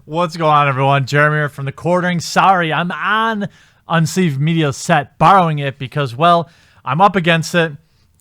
What's going on, everyone? Jeremy here from the Quartering. Sorry, I'm on Unsleeved Media's set, borrowing it because, well, I'm up against it.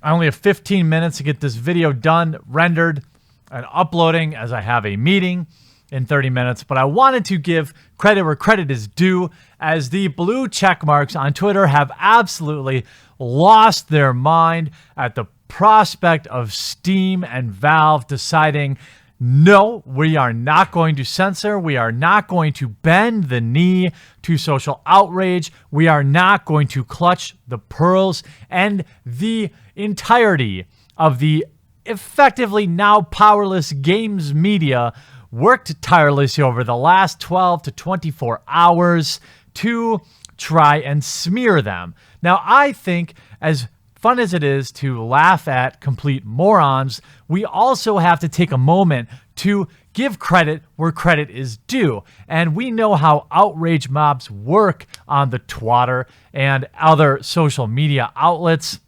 I only have 15 minutes to get this video done, rendered, and uploading as I have a meeting in 30 minutes. But I wanted to give credit where credit is due, as the blue check marks on Twitter have absolutely lost their mind at the prospect of Steam and Valve deciding, no, we are not going to censor. We are not going to bend the knee to social outrage. We are not going to clutch the pearls. And the entirety of the effectively now powerless games media worked tirelessly over the last 12 to 24 hours to try and smear them. Now, I think, as fun as it is to laugh at complete morons, we also have to take a moment to give credit where credit is due. And we know how outrage mobs work on the Twitter and other social media outlets.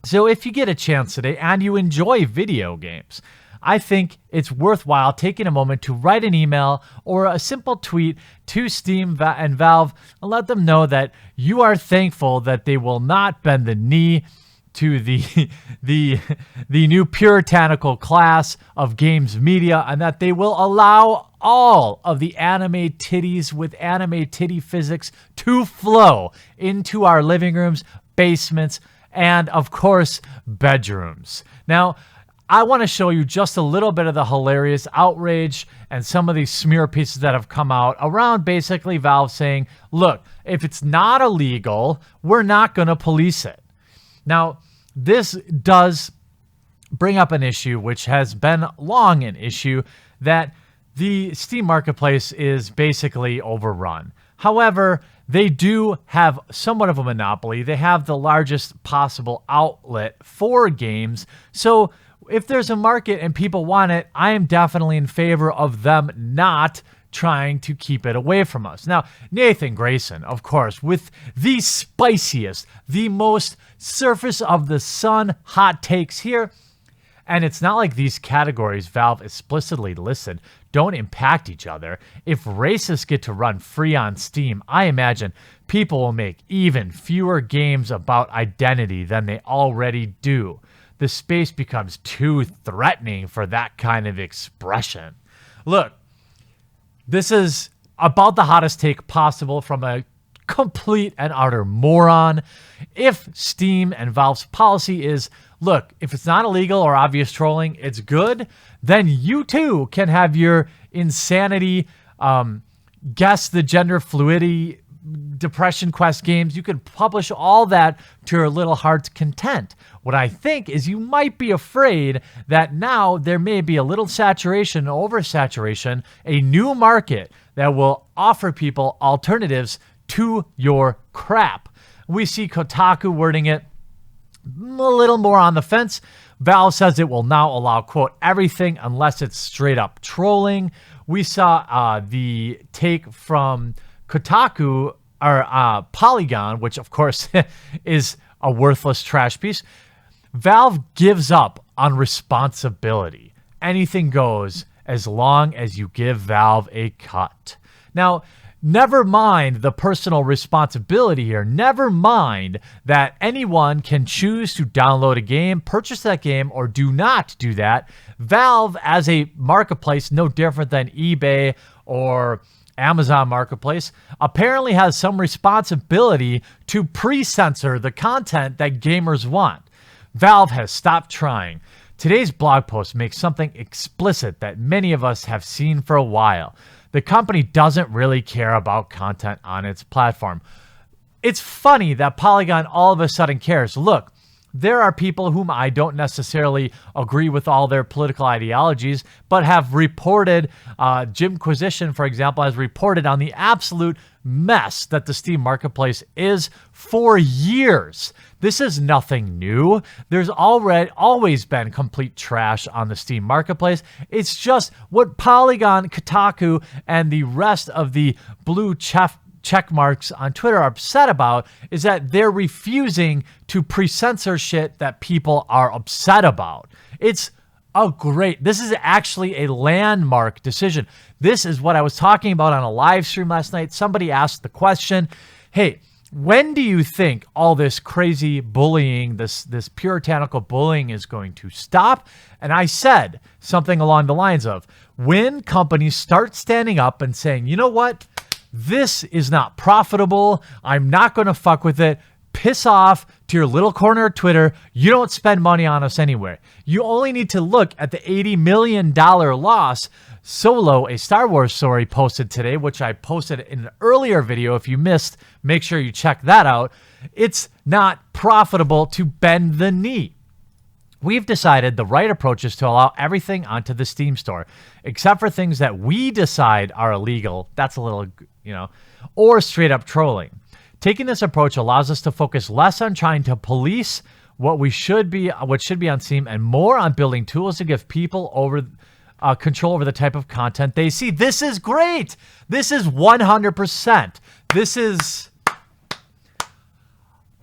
So if you get a chance today and you enjoy video games, I think it's worthwhile taking a moment to write an email or a simple tweet to Steam and Valve and let them know that you are thankful that they will not bend the knee to the new puritanical class of games media, and that they will allow all of the anime titties with anime titty physics to flow into our living rooms, basements, and of course, bedrooms. Now, I want to show you just a little bit of the hilarious outrage and some of these smear pieces that have come out around basically Valve saying, look, if it's not illegal, we're not going to police it. Now, this does bring up an issue which has been long an issue, that the Steam Marketplace is basically overrun. However, they do have somewhat of a monopoly. They have the largest possible outlet for games. So if there's a market and people want it, I am definitely in favor of them not trying to keep it away from us. Now, Nathan Grayson, of course, with the spiciest, the most surface of the sun hot takes here. And it's not like these categories Valve explicitly listed don't impact each other. If racists get to run free on Steam, I imagine people will make even fewer games about identity than they already do. The space becomes too threatening for that kind of expression. Look, this is about the hottest take possible from a complete and utter moron. If Steam and Valve's policy is, look, if it's not illegal or obvious trolling, it's good, then you too can have your insanity, guess the gender fluidity, Depression Quest games. You can publish all that to your little heart's content. What I think is you might be afraid that now there may be a little saturation, oversaturation, a new market that will offer people alternatives to your crap. We see Kotaku wording it a little more on the fence. Valve says it will now allow, quote, everything unless it's straight up trolling. We saw the take from Kotaku, or Polygon, which of course is a worthless trash piece. Valve gives up on responsibility. Anything goes as long as you give Valve a cut. Now, never mind the personal responsibility here. Never mind that anyone can choose to download a game, purchase that game, or do not do that. Valve, as a marketplace, no different than eBay or Amazon Marketplace, apparently has some responsibility to pre-censor the content that gamers want. Valve has stopped trying. Today's blog post makes something explicit that many of us have seen for a while. The company doesn't really care about content on its platform. It's funny that Polygon all of a sudden cares. Look, there are people whom I don't necessarily agree with all their political ideologies, but have reported, Jimquisition, for example, has reported on the absolute mess that the Steam Marketplace is for years. This is nothing new. There's always been complete trash on the Steam Marketplace. It's just what Polygon, Kotaku, and the rest of the blue check marks on Twitter are upset about is that they're refusing to pre-censor shit that people are upset about. It's Oh, great. This is actually a landmark decision. This is what I was talking about on a live stream last night. Somebody asked the question, hey, when do you think all this crazy bullying, this puritanical bullying is going to stop? And I said something along the lines of, when companies start standing up and saying, you know what? This is not profitable. I'm not going to fuck with it. Piss off to your little corner of Twitter. You don't spend money on us anywhere. You only need to look at the $80 million loss Solo, a Star Wars story, posted today, which I posted in an earlier video. If you missed, make sure you check that out. It's not profitable to bend the knee. We've decided the right approach is to allow everything onto the Steam store, except for things that we decide are illegal. That's a little, or straight up trolling. Taking this approach allows us to focus less on trying to police what should be on Steam and more on building tools to give people control over the type of content they see. This is great. This is 100%. This is...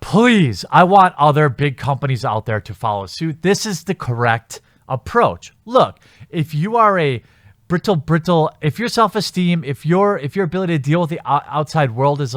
Please, I want other big companies out there to follow suit. This is the correct approach. Look, if you are a brittle, if your self-esteem, if your ability to deal with the outside world is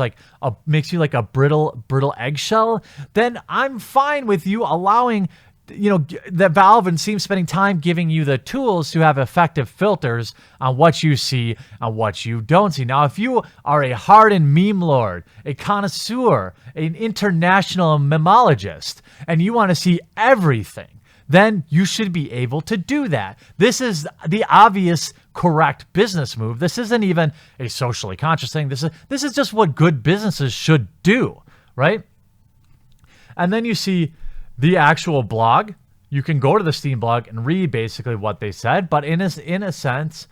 makes you like a brittle eggshell, then I'm fine with you allowing, that Valve and Steam spending time giving you the tools to have effective filters on what you see and what you don't see. Now, if you are a hardened meme lord, a connoisseur, an international memologist, and you want to see everything, then you should be able to do that. This is the obvious correct business move. This isn't even a socially conscious thing. This is just what good businesses should do, right? And then you see the actual blog. You can go to the Steam blog and read basically what they said, but in a sense,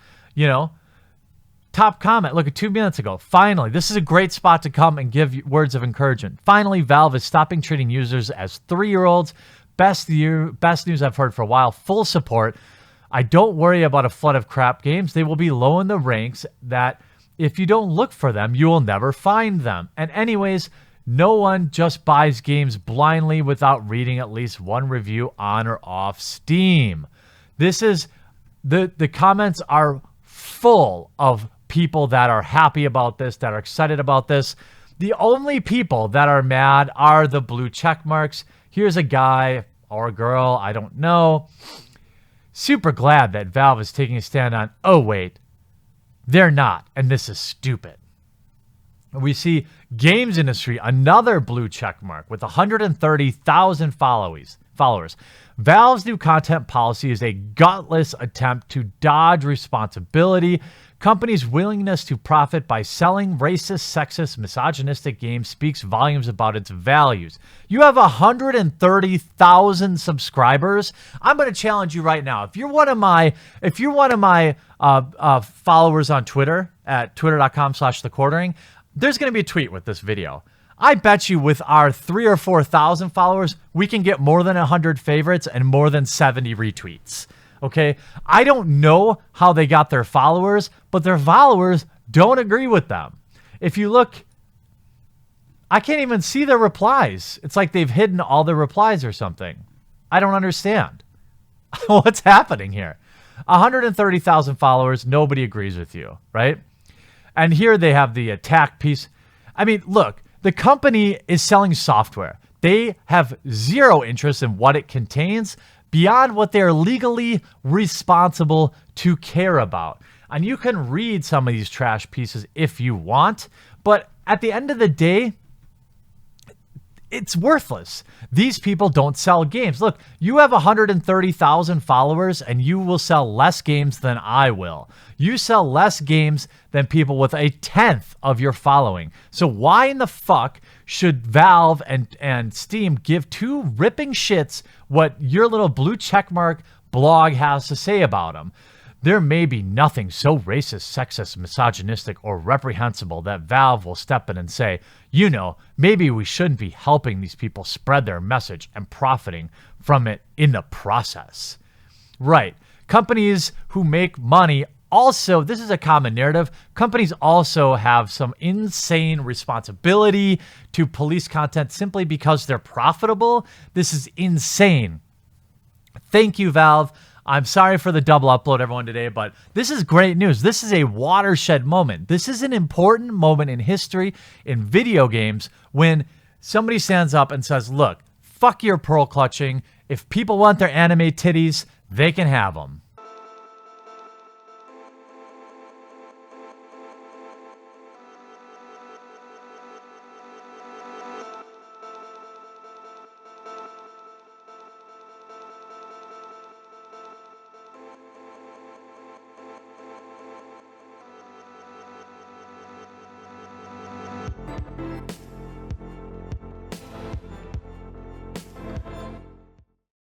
top comment, look at 2 minutes ago. Finally, this is a great spot to come and give words of encouragement. Finally, Valve is stopping treating users as 3-year-olds. Best news I've heard for a while. Full support. I don't worry about a flood of crap games. They will be low in the ranks that if you don't look for them, you will never find them. And anyways, no one just buys games blindly without reading at least one review on or off Steam. This is the comments are full of people that are happy about this, that are excited about this. The only people that are mad are the blue check marks. Here's a guy or a girl, I don't know, super glad that Valve is taking a stand on, oh wait, they're not, and this is stupid. We see games industry, another blue check mark with 130,000 followers. Valve's new content policy is a gutless attempt to dodge responsibility. Companies' willingness to profit by selling racist, sexist, misogynistic games speaks volumes about its values. You have 130,000 subscribers. I'm going to challenge you right now. If you're one of my followers on Twitter at twitter.com/thequartering, there's going to be a tweet with this video. I bet you with our 3,000 or 4,000 followers, we can get more than 100 favorites and more than 70 retweets. Okay, I don't know how they got their followers, but their followers don't agree with them. If you look, I can't even see their replies. It's like they've hidden all their replies or something. I don't understand. What's happening here? 130,000 followers, nobody agrees with you, right? And here they have the attack piece. I mean, look, the company is selling software. They have zero interest in what it contains beyond what they're legally responsible to care about. And you can read some of these trash pieces if you want, but at the end of the day, it's worthless. These people don't sell games. Look, you have 130,000 followers and you will sell less games than I will. You sell less games than people with 1/10 of your following. So why in the fuck should Valve and Steam give two ripping shits what your little blue checkmark blog has to say about them? There may be nothing so racist, sexist, misogynistic, or reprehensible that Valve will step in and say, maybe we shouldn't be helping these people spread their message and profiting from it in the process. Right. Companies who make money also, this is a common narrative, companies also have some insane responsibility to police content simply because they're profitable. This is insane. Thank you, Valve. I'm sorry for the double upload, everyone, today, but this is great news. This is a watershed moment. This is an important moment in history, in video games, when somebody stands up and says, look, fuck your pearl clutching. If people want their anime titties, they can have them.